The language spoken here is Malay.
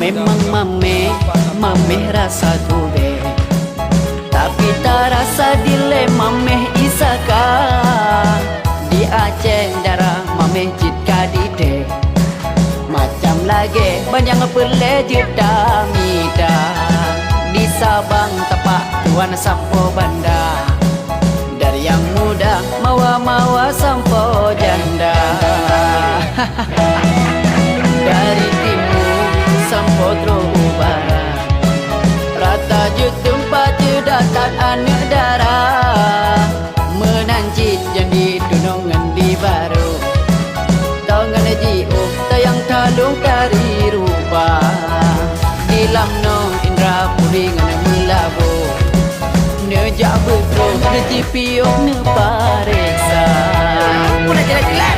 Memang mameh rasa kube, tapi tak rasa dile mameh isaka. Di Aceh darah mameh jitka dide, macam lagi banyak pele jeda mida. Di Sabang tapak tuan sampo banda, dari yang muda mawa sampo janda. Dari timur sampo barat, rata jutumpa judatan anak darah. Menancit jadi dunungan di baru, tangan jiu tayang talung dari rubah. Di lamno indra puringan melabu, nejak betro nejipiok ne paresa. Puna jelek-jelek